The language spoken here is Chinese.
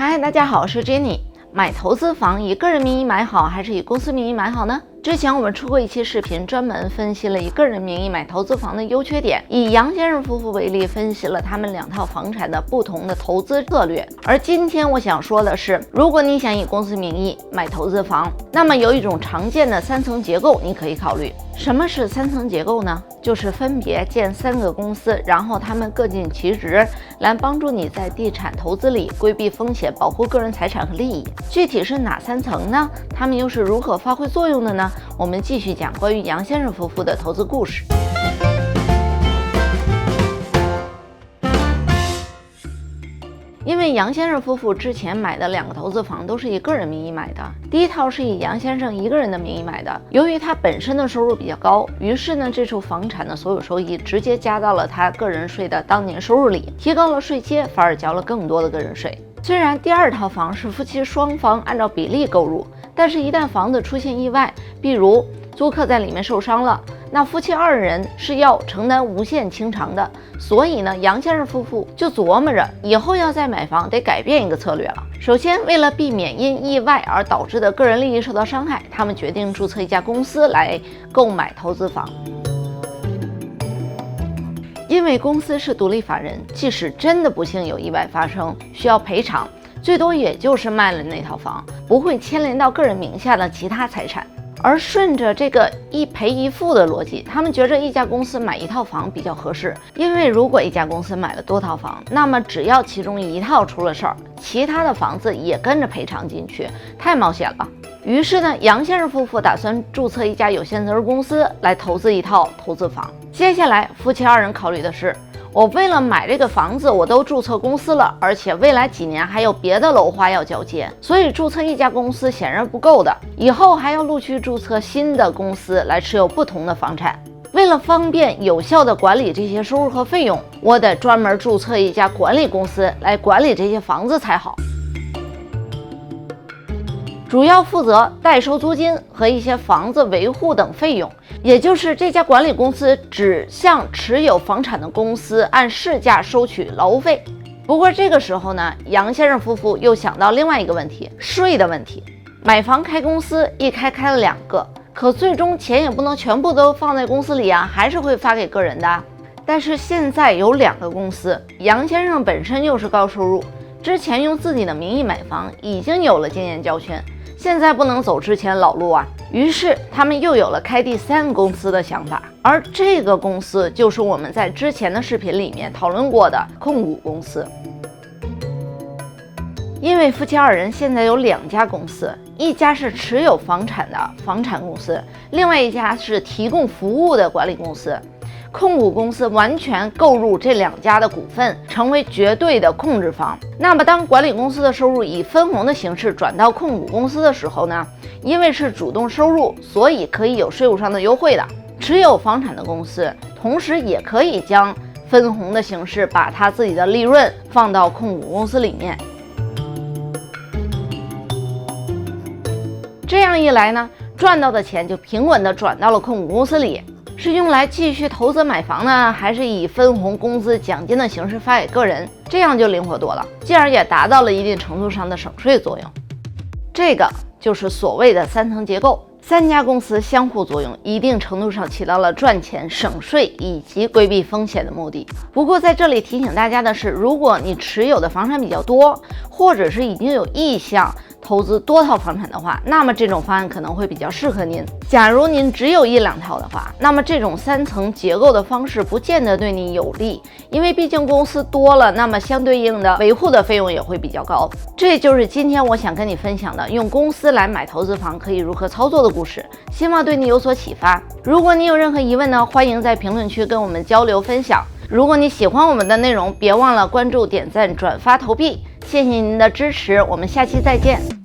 嗨，大家好，我是 Jenny。买投资房以个人名义买好还是以公司名义买好呢？之前我们出过一期视频，专门分析了以个人名义买投资房的优缺点，以杨先生夫妇为例，分析了他们2套房产的不同的投资策略。而今天我想说的是，如果你想以公司名义买投资房，那么有一种常见的3层结构你可以考虑。什么是3层结构呢？就是分别建3个公司，然后他们各尽其职，来帮助你在地产投资里规避风险，保护个人财产和利益。具体是哪3层呢？他们又是如何发挥作用的呢？我们继续讲关于杨先生夫妇的投资故事。因为杨先生夫妇之前买的2个投资房都是以个人名义买的，第一套是以杨先生一个人的名义买的，由于他本身的收入比较高，于是呢这处房产的所有收益直接加到了他个人税的当年收入里，提高了税阶，反而交了更多的个人税。虽然第2套房是夫妻双方按照比例购入，但是一旦房子出现意外，比如租客在里面受伤了，那夫妻2人是要承担无限清偿的。所以呢，杨先生夫妇就琢磨着以后要再买房得改变一个策略了。首先，为了避免因意外而导致的个人利益受到伤害，他们决定注册一家公司来购买投资房。因为公司是独立法人，即使真的不幸有意外发生，需要赔偿，最多也就是卖了那套房，不会牵连到个人名下的其他财产。而顺着这个一赔一付的逻辑，他们觉着一家公司买一套房比较合适，因为如果一家公司买了多套房，那么只要其中一套出了事儿，其他的房子也跟着赔偿进去，太冒险了。于是呢，杨先生夫妇打算注册一家有限责任公司来投资一套投资房。接下来夫妻2人考虑的是，我为了买这个房子，我都注册公司了，而且未来几年还有别的楼花要交接，所以注册一家公司显然不够的，以后还要陆续注册新的公司来持有不同的房产。为了方便有效地管理这些收入和费用，我得专门注册一家管理公司来管理这些房子才好，主要负责代收租金和一些房子维护等费用。也就是这家管理公司只向持有房产的公司按市价收取劳务费。不过这个时候呢，杨先生夫妇又想到另外一个问题，税的问题。买房开公司一开了2个，可最终钱也不能全部都放在公司里啊，还是会发给个人的。但是现在有2个公司，杨先生本身又是高收入，之前用自己的名义买房已经有了经验教训，现在不能走之前老路啊。于是他们又有了开第3个公司的想法，而这个公司就是我们在之前的视频里面讨论过的控股公司。因为夫妻2人现在有2家公司，一家是持有房产的房产公司，另外一家是提供服务的管理公司。控股公司完全购入这2家的股份，成为绝对的控制方。那么当管理公司的收入以分红的形式转到控股公司的时候呢，因为是主动收入，所以可以有税务上的优惠的。持有房产的公司同时也可以将分红的形式把他自己的利润放到控股公司里面。这样一来呢，赚到的钱就平稳地转到了控股公司里。是用来继续投资买房呢，还是以分红、工资、奖金的形式发给个人？这样就灵活多了，进而也达到了一定程度上的省税作用。这个就是所谓的3层结构，3家公司相互作用，一定程度上起到了赚钱、省税以及规避风险的目的。不过在这里提醒大家的是，如果你持有的房产比较多，或者是已经有意向投资多套房产的话，那么这种方案可能会比较适合您。假如您只有1、2套的话，那么这种3层结构的方式不见得对你有利，因为毕竟公司多了，那么相对应的维护的费用也会比较高。这就是今天我想跟你分享的用公司来买投资房可以如何操作的故事，希望对你有所启发。如果你有任何疑问呢，欢迎在评论区跟我们交流分享。如果你喜欢我们的内容，别忘了关注、点赞、转发、投币。谢谢您的支持，我们下期再见。